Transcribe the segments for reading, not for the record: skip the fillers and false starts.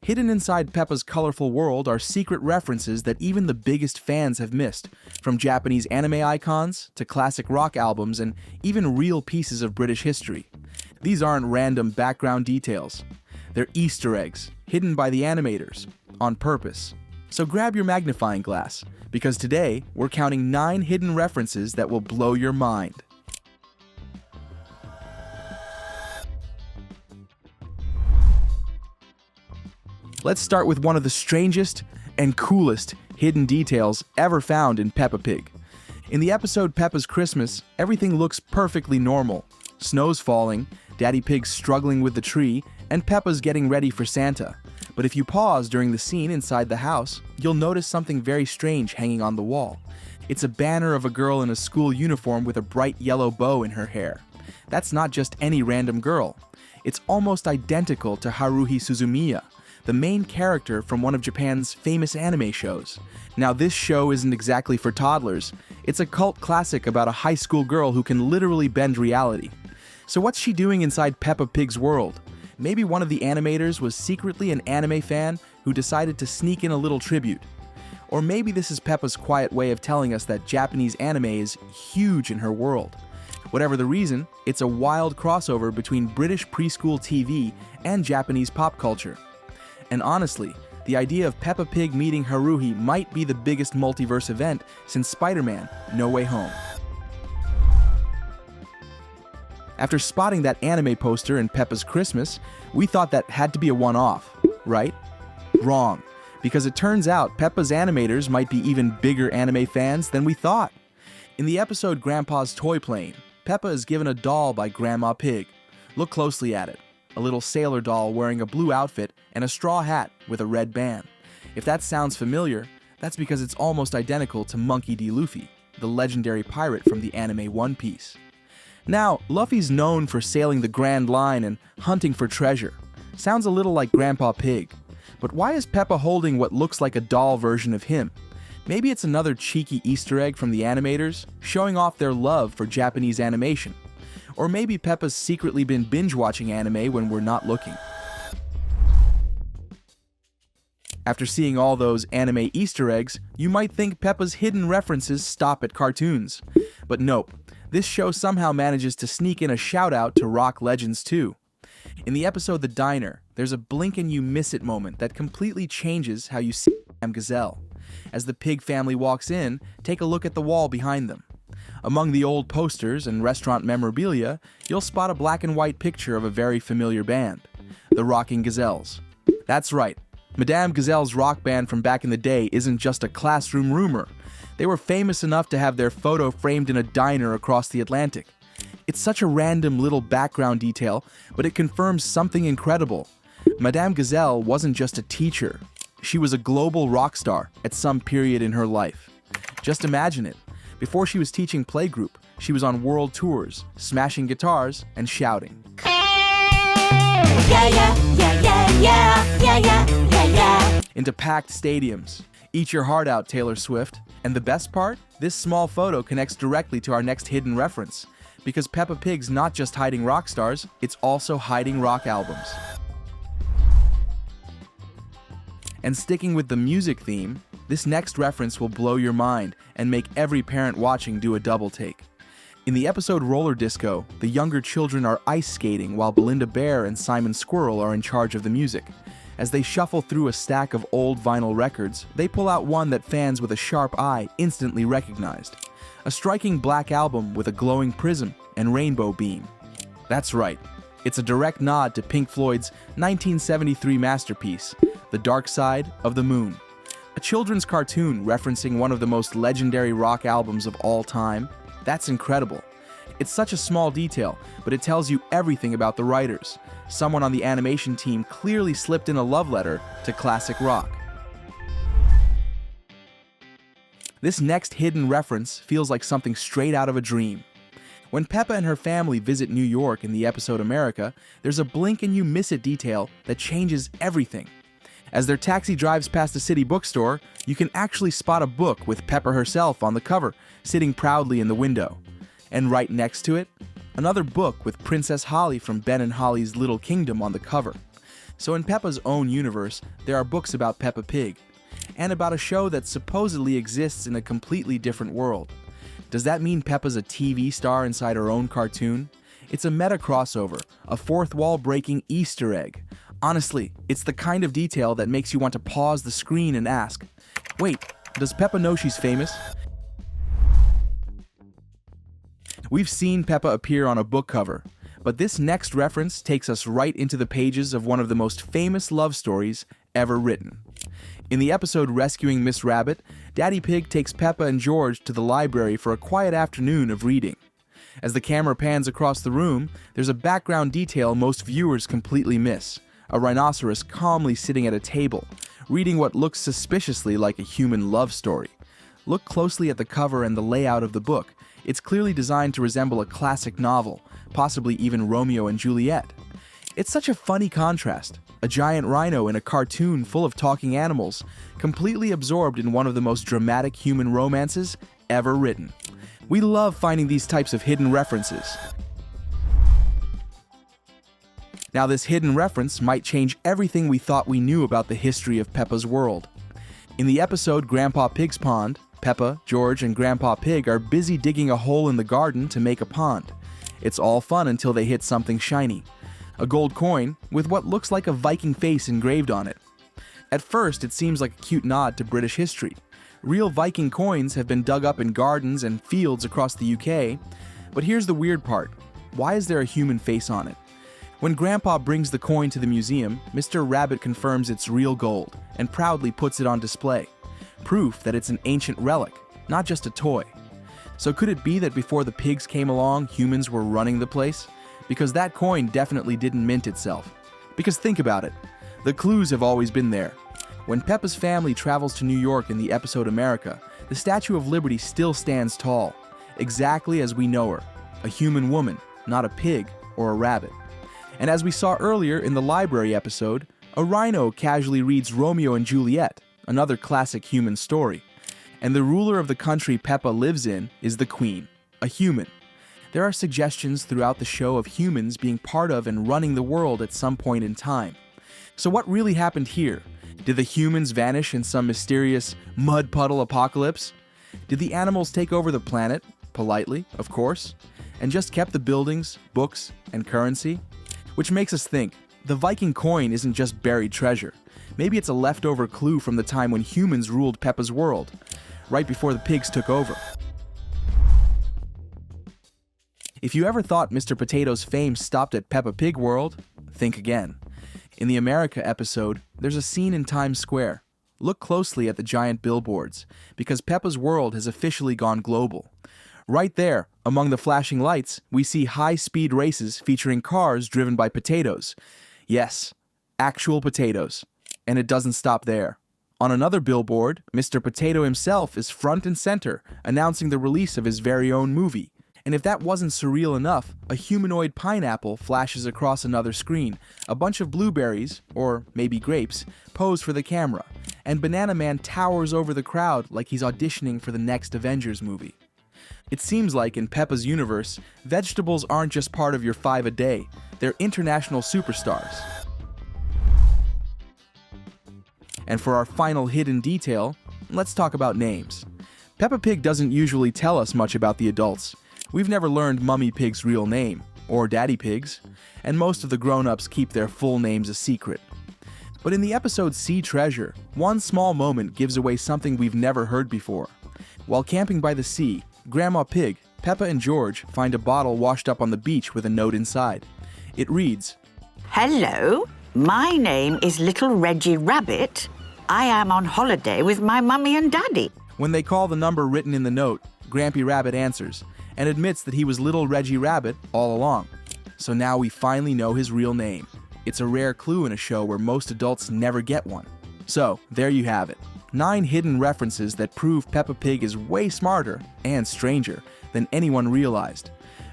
Hidden inside Peppa's colorful world are secret references that even the biggest fans have missed, from Japanese anime icons to classic rock albums and even real pieces of British history. These aren't random background details. They're Easter eggs, hidden by the animators, on purpose. So grab your magnifying glass, because today we're counting 9 hidden references that will blow your mind. Let's start with one of the strangest and coolest hidden details ever found in Peppa Pig. In the episode Peppa's Christmas, everything looks perfectly normal. Snow's falling, Daddy Pig's struggling with the tree, and Peppa's getting ready for Santa. But if you pause during the scene inside the house, you'll notice something very strange hanging on the wall. It's a banner of a girl in a school uniform with a bright yellow bow in her hair. That's not just any random girl. It's almost identical to Haruhi Suzumiya, the main character from one of Japan's famous anime shows. Now, this show isn't exactly for toddlers. It's a cult classic about a high school girl who can literally bend reality. So what's she doing inside Peppa Pig's world? Maybe one of the animators was secretly an anime fan who decided to sneak in a little tribute. Or maybe this is Peppa's quiet way of telling us that Japanese anime is huge in her world. Whatever the reason, it's a wild crossover between British preschool TV and Japanese pop culture. And honestly, the idea of Peppa Pig meeting Haruhi might be the biggest multiverse event since Spider-Man: No Way Home. After spotting that anime poster in Peppa's Christmas, we thought that had to be a one-off, right? Wrong, because it turns out Peppa's animators might be even bigger anime fans than we thought. In the episode Grandpa's Toy Plane, Peppa is given a doll by Grandma Pig. Look closely at it. A little sailor doll wearing a blue outfit and a straw hat with a red band. If that sounds familiar, that's because it's almost identical to Monkey D. Luffy, the legendary pirate from the anime One Piece. Now, Luffy's known for sailing the Grand Line and hunting for treasure. Sounds a little like Grandpa Pig. But why is Peppa holding what looks like a doll version of him? Maybe it's another cheeky Easter egg from the animators, showing off their love for Japanese animation. Or maybe Peppa's secretly been binge-watching anime when we're not looking. After seeing all those anime Easter eggs, you might think Peppa's hidden references stop at cartoons. But nope, this show somehow manages to sneak in a shout-out to rock legends too. In the episode The Diner, there's a blink and you miss it moment that completely changes how you see Madame Gazelle. As the Pig family walks in, take a look at the wall behind them. Among the old posters and restaurant memorabilia, you'll spot a black and white picture of a very familiar band, the Rocking Gazelles. That's right, Madame Gazelle's rock band from back in the day isn't just a classroom rumor. They were famous enough to have their photo framed in a diner across the Atlantic. It's such a random little background detail, but it confirms something incredible. Madame Gazelle wasn't just a teacher. She was a global rock star at some period in her life. Just imagine it. Before she was teaching playgroup, she was on world tours, smashing guitars and shouting. Into packed stadiums. Eat your heart out, Taylor Swift. And the best part? This small photo connects directly to our next hidden reference. Because Peppa Pig's not just hiding rock stars, it's also hiding rock albums. And sticking with the music theme, this next reference will blow your mind and make every parent watching do a double take. In the episode Roller Disco, the younger children are ice skating while Belinda Bear and Simon Squirrel are in charge of the music. As they shuffle through a stack of old vinyl records, they pull out one that fans with a sharp eye instantly recognized. A striking black album with a glowing prism and rainbow beam. That's right, it's a direct nod to Pink Floyd's 1973 masterpiece, The Dark Side of the Moon. A children's cartoon referencing one of the most legendary rock albums of all time. That's incredible. It's such a small detail, but it tells you everything about the writers. Someone on the animation team clearly slipped in a love letter to classic rock. This next hidden reference feels like something straight out of a dream. When Peppa and her family visit New York in the episode America, there's a blink and you miss it detail that changes everything. As their taxi drives past a city bookstore, you can actually spot a book with Peppa herself on the cover, sitting proudly in the window. And right next to it, another book with Princess Holly from Ben and Holly's Little Kingdom on the cover. So in Peppa's own universe, there are books about Peppa Pig, and about a show that supposedly exists in a completely different world. Does that mean Peppa's a TV star inside her own cartoon? It's a meta crossover, a fourth wall breaking Easter egg. Honestly, it's the kind of detail that makes you want to pause the screen and ask, wait, does Peppa know she's famous? We've seen Peppa appear on a book cover, but this next reference takes us right into the pages of one of the most famous love stories ever written. In the episode Rescuing Miss Rabbit, Daddy Pig takes Peppa and George to the library for a quiet afternoon of reading. As the camera pans across the room, there's a background detail most viewers completely miss: a rhinoceros calmly sitting at a table, reading what looks suspiciously like a human love story. Look closely at the cover and the layout of the book. It's clearly designed to resemble a classic novel, possibly even Romeo and Juliet. It's such a funny contrast. A giant rhino in a cartoon full of talking animals, completely absorbed in one of the most dramatic human romances ever written. We love finding these types of hidden references. Now, this hidden reference might change everything we thought we knew about the history of Peppa's world. In the episode Grandpa Pig's Pond, Peppa, George, and Grandpa Pig are busy digging a hole in the garden to make a pond. It's all fun until they hit something shiny: a gold coin with what looks like a Viking face engraved on it. At first, it seems like a cute nod to British history. Real Viking coins have been dug up in gardens and fields across the UK, but here's the weird part. Why is there a human face on it? When Grandpa brings the coin to the museum, Mr. Rabbit confirms it's real gold and proudly puts it on display. Proof that it's an ancient relic, not just a toy. So could it be that before the pigs came along, humans were running the place? Because that coin definitely didn't mint itself. Because think about it, the clues have always been there. When Peppa's family travels to New York in the episode America, the Statue of Liberty still stands tall, exactly as we know her, a human woman, not a pig or a rabbit. And as we saw earlier in the library episode, a rhino casually reads Romeo and Juliet, another classic human story. And the ruler of the country Peppa lives in is the Queen, a human. There are suggestions throughout the show of humans being part of and running the world at some point in time. So what really happened here? Did the humans vanish in some mysterious mud puddle apocalypse? Did the animals take over the planet, politely, of course, and just kept the buildings, books, and currency? Which makes us think, the Viking coin isn't just buried treasure. Maybe it's a leftover clue from the time when humans ruled Peppa's world, right before the pigs took over. If you ever thought Mr. Potato's fame stopped at Peppa Pig World, think again. In the America episode, there's a scene in Times Square. Look closely at the giant billboards, because Peppa's world has officially gone global. Right there, among the flashing lights, we see high-speed races featuring cars driven by potatoes. Yes, actual potatoes. And it doesn't stop there. On another billboard, Mr. Potato himself is front and center, announcing the release of his very own movie. And if that wasn't surreal enough, a humanoid pineapple flashes across another screen, a bunch of blueberries, or maybe grapes, pose for the camera, and Banana Man towers over the crowd like he's auditioning for the next Avengers movie. It seems like in Peppa's universe, vegetables aren't just part of your 5 a day, they're international superstars. And for our final hidden detail, let's talk about names. Peppa Pig doesn't usually tell us much about the adults. We've never learned Mummy Pig's real name, or Daddy Pig's, and most of the grown-ups keep their full names a secret. But in the episode Sea Treasure, one small moment gives away something we've never heard before. While camping by the sea, Grandma Pig, Peppa, and George find a bottle washed up on the beach with a note inside. It reads, "Hello, my name is Little Reggie Rabbit. I am on holiday with my mummy and daddy." When they call the number written in the note, Grampy Rabbit answers and admits that he was Little Reggie Rabbit all along. So now we finally know his real name. It's a rare clue in a show where most adults never get one. So, there you have it. 9 hidden references that prove Peppa Pig is way smarter and stranger than anyone realized.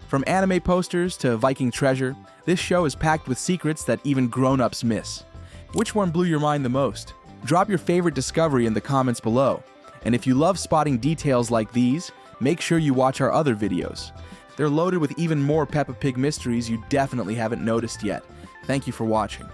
From anime posters to Viking treasure, this show is packed with secrets that even grown-ups miss. Which one blew your mind the most? Drop your favorite discovery in the comments below. And if you love spotting details like these, make sure you watch our other videos. They're loaded with even more Peppa Pig mysteries you definitely haven't noticed yet. Thank you for watching.